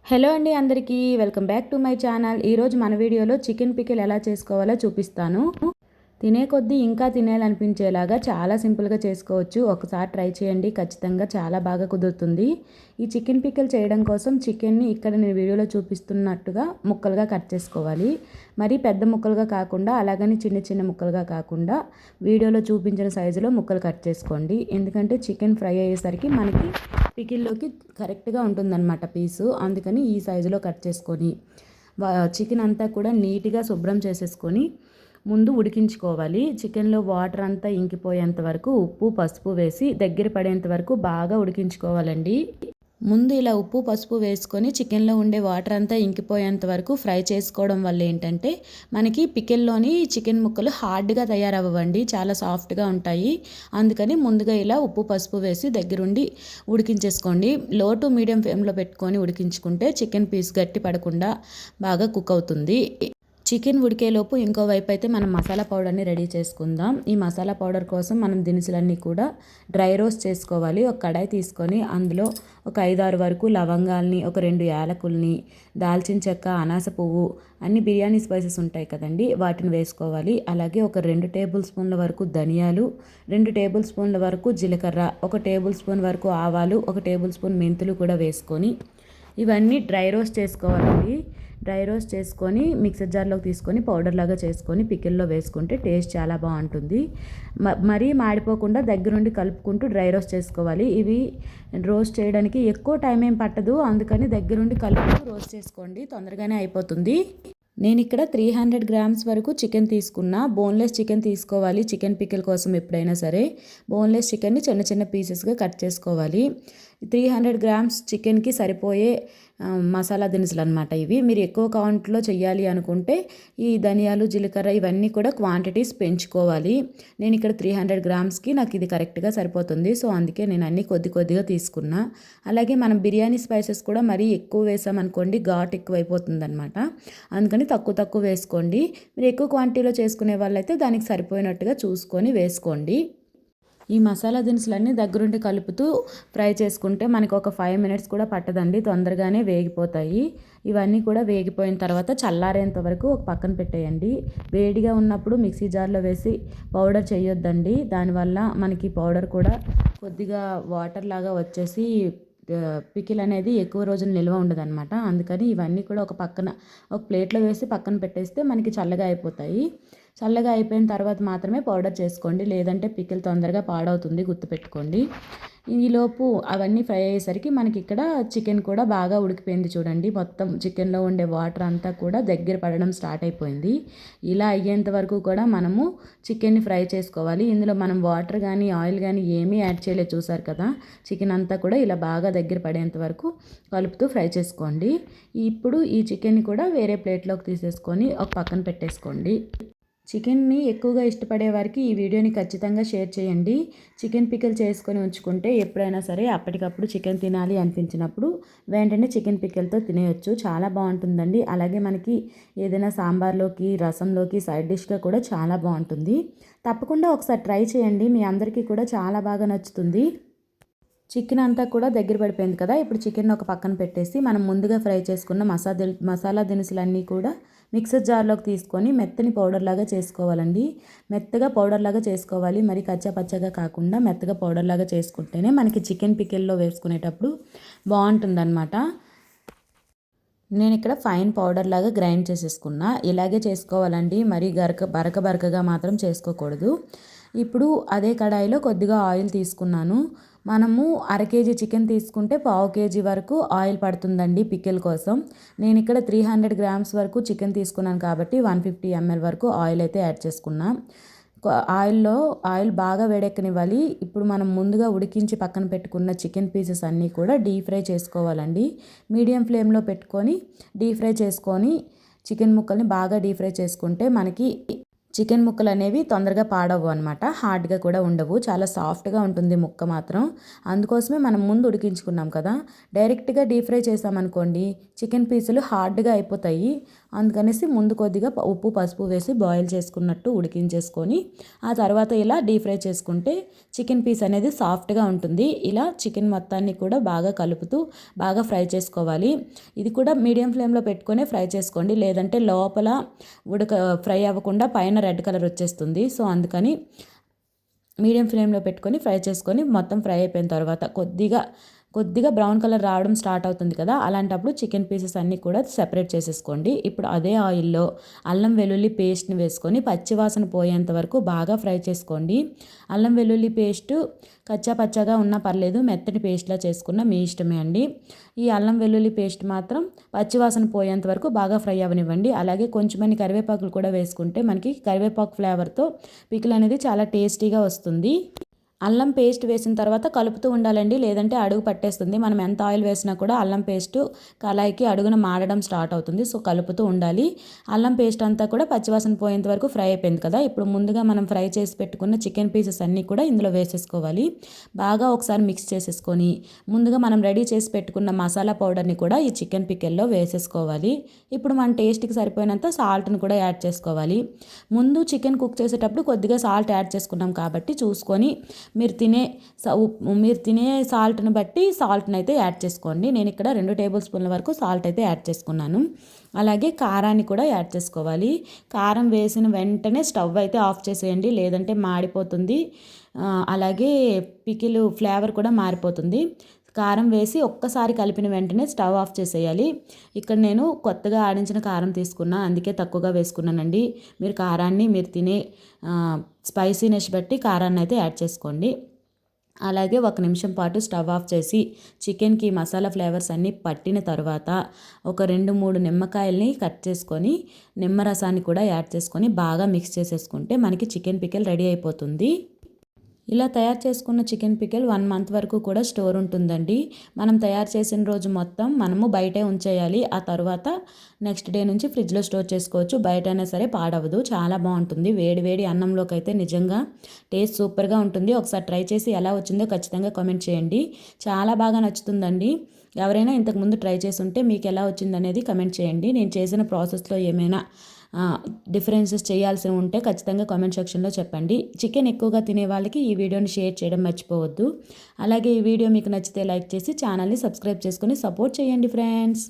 Hello అండి అందరికీ welcome back to my channel. ఈరోజు మన వీడియోలో చికెన్ పికిల్ ఎలా చేసుకోవాలో చూపిస్తాను. తినే కొద్దీ ఇంకా తినేయాలనిపించేలాగా చాలా సింపుల్గా చేసుకోవచ్చు. ఒకసారి ట్రై చేయండి, ఖచ్చితంగా చాలా బాగా కుదురుతుంది. ఈ చికెన్ పికిల్ చేయడం కోసం చికెన్ని ఇక్కడ నేను వీడియోలో చూపిస్తున్నట్టుగా ముక్కలుగా కట్ చేసుకోవాలి. మరి పెద్ద ముక్కలుగా కాకుండా, అలాగని చిన్న చిన్న ముక్కలుగా కాకుండా వీడియోలో చూపించిన సైజులో ముక్కలు కట్ చేసుకోండి. ఎందుకంటే చికెన్ ఫ్రై అయ్యేసరికి మనకి పికిల్లోకి కరెక్ట్గా ఉంటుందన్నమాట పీసు. అందుకని ఈ సైజులో కట్ చేసుకొని చికెన్ అంతా కూడా నీట్గా శుభ్రం చేసేసుకొని ముందు ఉడికించుకోవాలి. చికెన్లో వాటర్ అంతా ఇంకిపోయేంత వరకు ఉప్పు పసుపు వేసి దగ్గర పడేంత వరకు బాగా ఉడికించుకోవాలండి. ముందు ఇలా ఉప్పు పసుపు వేసుకొని చికెన్లో ఉండే వాటర్ అంతా ఇంకిపోయేంత వరకు ఫ్రై చేసుకోవడం వల్ల ఏంటంటే మనకి పికిల్లోని చికెన్ ముక్కలు హార్డ్గా తయారవ్వండి, చాలా సాఫ్ట్గా ఉంటాయి. అందుకని ముందుగా ఇలా ఉప్పు పసుపు వేసి దగ్గరుండి ఉడికించేసుకోండి. లో టు మీడియం ఫ్లేమ్లో పెట్టుకొని ఉడికించుకుంటే చికెన్ పీస్ గట్టి పడకుండా బాగా కుక్ అవుతుంది. చికెన్ ఉడికేలోపు ఇంకో వైపు అయితే మనం మసాలా పౌడర్ని రెడీ చేసుకుందాం. ఈ మసాలా పౌడర్ కోసం మనం దినుసులన్నీ కూడా డ్రై రోస్ట్ చేసుకోవాలి. ఒక కడాయి తీసుకొని అందులో ఒక 5-6 వరకు లవంగాల్ని, ఒక 2 యాలకుల్ని, దాల్చిన చెక్క, అనాస పువ్వు, అన్ని బిర్యానీ స్పైసెస్ ఉంటాయి కదండి, వాటిని వేసుకోవాలి. అలాగే ఒక 2 టేబుల్ స్పూన్ల వరకు ధనియాలు, 2 టేబుల్ స్పూన్ల వరకు జీలకర్ర, 1 టేబుల్ స్పూన్ వరకు ఆవాలు, 1 టేబుల్ స్పూన్ మెంతులు కూడా వేసుకొని ఇవన్నీ డ్రై రోస్ట్ చేసుకోవాలండి. డ్రై రోస్ట్ చేసుకొని మిక్సర్ జార్లోకి తీసుకొని పౌడర్ లాగా చేసుకొని పికిల్లో వేసుకుంటే టేస్ట్ చాలా బాగుంటుంది. మరీ మాడిపోకుండా దగ్గరుండి కలుపుకుంటూ డ్రై రోస్ట్ చేసుకోవాలి. ఇవి రోస్ట్ చేయడానికి ఎక్కువ టైం ఏం పట్టదు, అందుకని దగ్గరుండి కలుపుతూ రోస్ట్ చేసుకోండి, తొందరగానే అయిపోతుంది. నేను ఇక్కడ 300 గ్రామ్స్ వరకు చికెన్ తీసుకున్నా. బోన్లెస్ చికెన్ తీసుకోవాలి చికెన్ పికిల్ కోసం. ఎప్పుడైనా సరే బోన్లెస్ చికెన్ని చిన్న చిన్న పీసెస్గా కట్ చేసుకోవాలి. 300 గ్రామ్స్ చికెన్కి సరిపోయే మసాలా దినుసులు అనమాట ఇవి. మీరు ఎక్కువ కౌంట్లో చేయాలి అనుకుంటే ఈ ధనియాలు, జీలకర్ర ఇవన్నీ కూడా క్వాంటిటీస్ పెంచుకోవాలి. నేను ఇక్కడ 300 గ్రామ్స్కి నాకు ఇది కరెక్ట్గా సరిపోతుంది. సో అందుకే నేను అన్నీ కొద్దిగా తీసుకున్నా. అలాగే మనం బిర్యానీ స్పైసెస్ కూడా మరీ ఎక్కువ వేసామనుకోండి ఘాట్ ఎక్కువ అయిపోతుంది అనమాట. అందుకని తక్కువ వేసుకోండి. మీరు ఎక్కువ క్వాంటిటీలో చేసుకునే వాళ్ళైతే దానికి సరిపోయినట్టుగా చూసుకొని వేసుకోండి. ఈ మసాలా దినుసులన్నీ దగ్గరుండి కలుపుతూ ఫ్రై చేసుకుంటే మనకు ఒక 5 మినిట్స్ కూడా పట్టదండి, తొందరగానే వేగిపోతాయి. ఇవన్నీ కూడా వేగిపోయిన తర్వాత చల్లారేంత వరకు ఒక పక్కన పెట్టేయండి. వేడిగా ఉన్నప్పుడు మిక్సీ జార్లో వేసి పౌడర్ చేయొద్దండి. దానివల్ల మనకి పౌడర్ కూడా కొద్దిగా వాటర్ లాగా వచ్చేసి పికిల్ అనేది ఎక్కువ రోజులు నిల్వ ఉండదన్నమాట. అందుకని ఇవన్నీ కూడా ఒక ప్లేట్లో వేసి పక్కన పెట్టేస్తే మనకి చల్లగా అయిపోతాయి. చల్లగా అయిపోయిన తర్వాత మాత్రమే పౌడర్ చేసుకోండి, లేదంటే పికిల్ తొందరగా పాడవుతుంది, గుర్తుపెట్టుకోండి. ఈలోపు అవన్నీ ఫ్రై అయ్యేసరికి మనకి ఇక్కడ చికెన్ కూడా బాగా ఉడికిపోయింది చూడండి. మొత్తం చికెన్లో ఉండే వాటర్ అంతా కూడా దగ్గర పడడం స్టార్ట్ అయిపోయింది. ఇలా అయ్యేంత వరకు కూడా మనము చికెన్ని ఫ్రై చేసుకోవాలి. ఇందులో మనం వాటర్ కానీ ఆయిల్ కానీ ఏమీ యాడ్ చేయలేదు, చూసారు కదా. చికెన్ అంతా కూడా ఇలా బాగా దగ్గర పడేంత వరకు కలుపుతూ ఫ్రై చేసుకోండి. ఇప్పుడు ఈ చికెన్ని కూడా వేరే ప్లేట్లోకి తీసేసుకొని ఒక పక్కన పెట్టేసుకోండి. చికెన్ని ఎక్కువగా ఇష్టపడే వారికి ఈ వీడియోని ఖచ్చితంగా షేర్ చేయండి. చికెన్ పికిల్ చేసుకొని ఉంచుకుంటే ఎప్పుడైనా సరే అప్పటికప్పుడు చికెన్ తినాలి అనిపించినప్పుడు వెంటనే చికెన్ పికిల్తో తినేయొచ్చు, చాలా బాగుంటుందండి. అలాగే మనకి ఏదైనా సాంబార్లోకి, రసంలోకి సైడ్ డిష్గా కూడా చాలా బాగుంటుంది. తప్పకుండా ఒకసారి ట్రై చేయండి, మీ అందరికీ కూడా చాలా బాగా నచ్చుతుంది. చికెన్ అంతా కూడా దగ్గర పడిపోయింది కదా. ఇప్పుడు చికెన్ ఒక పక్కన పెట్టేసి మనం ముందుగా ఫ్రై చేసుకున్న మసాలా దినుసులన్నీ కూడా మిక్సర్ జార్లోకి తీసుకొని మెత్తని పౌడర్ లాగా చేసుకోవాలండి. మెత్తగా పౌడర్ లాగా చేసుకోవాలి, మరి కచ్చా పచ్చగా కాకుండా మెత్తగా పౌడర్ లాగా చేసుకుంటేనే మనకి చికెన్ పికిల్లో వేసుకునేటప్పుడు బాగుంటుందన్నమాట. నేను ఇక్కడ ఫైన్ పౌడర్ లాగా గ్రైండ్ చేసేసుకున్నా. ఇలాగే చేసుకోవాలండి, మరి బరకగా మాత్రం చేసుకోకూడదు. ఇప్పుడు అదే కడాయిలో కొద్దిగా ఆయిల్ తీసుకున్నాను. మనము 1/2 కేజీ చికెన్ తీసుకుంటే 1/2 కేజీ వరకు ఆయిల్ పడుతుందండి పికిల్ కోసం. నేను ఇక్కడ 300 గ్రామ్స్ వరకు చికెన్ తీసుకున్నాను కాబట్టి 150 ml వరకు ఆయిల్ అయితే యాడ్ చేసుకున్నా. ఆయిల్ బాగా వేడెక్కనివ్వాలి. ఇప్పుడు మనం ముందుగా ఉడికించి పక్కన పెట్టుకున్న చికెన్ పీసెస్ అన్నీ కూడా డీప్ ఫ్రై చేసుకోవాలండి. మీడియం ఫ్లేమ్లో పెట్టుకొని డీప్ ఫ్రై చేసుకొని చికెన్ ముక్కల్ని బాగా డీప్ ఫ్రై చేసుకుంటే మనకి చికెన్ ముక్కలు అనేవి తొందరగా పాడవు అనమాట, హార్డ్గా కూడా ఉండవు, చాలా సాఫ్ట్గా ఉంటుంది ముక్క మాత్రం. అందుకోసమే మనం ముందు ఉడికించుకున్నాం కదా, డైరెక్ట్గా డీప్ ఫ్రై చేసామనుకోండి చికెన్ పీసులు హార్డ్గా అయిపోతాయి. అందుకనేసి ముందు కొద్దిగా ఉప్పు పసుపు వేసి బాయిల్ చేసుకున్నట్టు ఉడికించేసుకొని ఆ తర్వాత ఇలా డీప్ ఫ్రై చేసుకుంటే చికెన్ పీస్ అనేది సాఫ్ట్గా ఉంటుంది. ఇలా చికెన్ మొత్తాన్ని కూడా బాగా కలుపుతూ బాగా ఫ్రై చేసుకోవాలి. ఇది కూడా మీడియం ఫ్లేమ్లో పెట్టుకొని ఫ్రై చేసుకోండి, లేదంటే లోపల ఫ్రై అవ్వకుండా పైన రెడ్ కలర్ వచ్చేస్తుంది. సో అందుకని మీడియం ఫ్లేమ్లో పెట్టుకొని ఫ్రై చేసుకొని మొత్తం ఫ్రై అయిపోయిన తర్వాత కొద్దిగా బ్రౌన్ కలర్ రావడం స్టార్ట్ అవుతుంది కదా, అలాంటప్పుడు చికెన్ పీసెస్ అన్నీ కూడా సెపరేట్ చేసేసుకోండి. ఇప్పుడు అదే ఆయిల్లో అల్లం వెల్లుల్లి పేస్ట్ని వేసుకొని పచ్చివాసన పోయేంత వరకు బాగా ఫ్రై చేసుకోండి. అల్లం వెల్లుల్లి పేస్ట్ కచ్చా పచ్చగా ఉన్నా పర్లేదు, మెత్తటి పేస్ట్లా చేసుకున్న మీ ఇష్టమే అండి. ఈ అల్లం వెల్లుల్లి పేస్ట్ మాత్రం పచ్చివాసన పోయేంత వరకు బాగా ఫ్రై అవ్వనివ్వండి. అలాగే కొంచెమని కరివేపాకులు కూడా వేసుకుంటే మనకి కరివేపాకు ఫ్లేవర్తో పికిల్ అనేది చాలా టేస్టీగా వస్తుంది. అల్లం పేస్ట్ వేసిన తర్వాత కలుపుతూ ఉండాలండి, లేదంటే అడుగు పట్టేస్తుంది. మనం ఎంత ఆయిల్ వేసినా కూడా అల్లం పేస్ట్ కళాయికి అడుగున మాడడం స్టార్ట్ అవుతుంది. సో కలుపుతూ ఉండాలి. అల్లం పేస్ట్ అంతా కూడా పచ్చివాసన పోయేంత వరకు ఫ్రై అయిపోయింది కదా, ఇప్పుడు ముందుగా మనం ఫ్రై చేసి పెట్టుకున్న చికెన్ పీసెస్ అన్నీ కూడా ఇందులో వేసేసుకోవాలి. బాగా ఒకసారి మిక్స్ చేసేసుకొని ముందుగా మనం రెడీ చేసి పెట్టుకున్న మసాలా పౌడర్ని కూడా ఈ చికెన్ పికెల్లో వేసేసుకోవాలి. ఇప్పుడు మన టేస్ట్కి సరిపోయినంత సాల్ట్ని కూడా యాడ్ చేసుకోవాలి. ముందు చికెన్ కుక్ చేసేటప్పుడు కొద్దిగా సాల్ట్ యాడ్ చేసుకున్నాం కాబట్టి చూసుకొని మీరు తినే సాల్ట్ని బట్టి సాల్ట్ని అయితే యాడ్ చేసుకోండి. నేను ఇక్కడ 2 టేబుల్ స్పూన్ల వరకు సాల్ట్ అయితే యాడ్ చేసుకున్నాను. అలాగే కారాన్ని కూడా యాడ్ చేసుకోవాలి. కారం వేసిన వెంటనే స్టవ్ అయితే ఆఫ్ చేసేయండి, లేదంటే మాడిపోతుంది. అలాగే పికిల్ ఫ్లేవర్ కూడా మారిపోతుంది. కారం వేసి ఒక్కసారి కలిపిన వెంటనే స్టవ్ ఆఫ్ చేసేయాలి. ఇక్కడ నేను కొత్తగా ఆడించిన కారం తీసుకున్నా, అందుకే తక్కువగా వేసుకున్నానండి. మీరు కారాన్ని మీరు తినే స్పైసీనెస్ బట్టి కారాన్ని అయితే యాడ్ చేసుకోండి. అలాగే 1 నిమిషం పాటు స్టవ్ ఆఫ్ చేసి చికెన్కి మసాలా ఫ్లేవర్స్ అన్నీ పట్టిన తర్వాత ఒక 2-3 నిమ్మకాయల్ని కట్ చేసుకొని నిమ్మరసాన్ని కూడా యాడ్ చేసుకొని బాగా మిక్స్ చేసేసుకుంటే మనకి చికెన్ పికిల్ రెడీ అయిపోతుంది. ఇలా తయారు చేసుకున్న చికెన్ పికిల్ 1 మంత్ వరకు కూడా స్టోర్ ఉంటుందండి. మనం తయారు చేసిన రోజు మొత్తం మనము బయటే ఉంచేయాలి. ఆ తర్వాత నెక్స్ట్ డే నుంచి ఫ్రిడ్జ్లో స్టోర్ చేసుకోవచ్చు. బయట అయినా సరే పాడవదు, చాలా బాగుంటుంది. వేడి వేడి అన్నంలోకి అయితే నిజంగా టేస్ట్ సూపర్గా ఉంటుంది. ఒకసారి ట్రై చేసి ఎలా వచ్చిందో ఖచ్చితంగా కామెంట్ చేయండి. చాలా బాగా నచ్చుతుందండి. ఎవరైనా ఇంతకుముందు ట్రై చేసి ఉంటే మీకు ఎలా వచ్చిందనేది కమెంట్ చేయండి. నేను చేసిన ప్రాసెస్లో ఏమైనా డిఫరెన్సెస్ చేయాల్సి ఉంటే ఖచ్చితంగా కామెంట్ సెక్షన్లో చెప్పండి. చికెన్ ఎక్కువగా తినే వాళ్ళకి ఈ వీడియోని షేర్ చేయడం మర్చిపోవద్దు. అలాగే ఈ వీడియో మీకు నచ్చితే లైక్ చేసి ఛానల్ని సబ్స్క్రైబ్ చేసుకొని సపోర్ట్ చేయండి ఫ్రెండ్స్.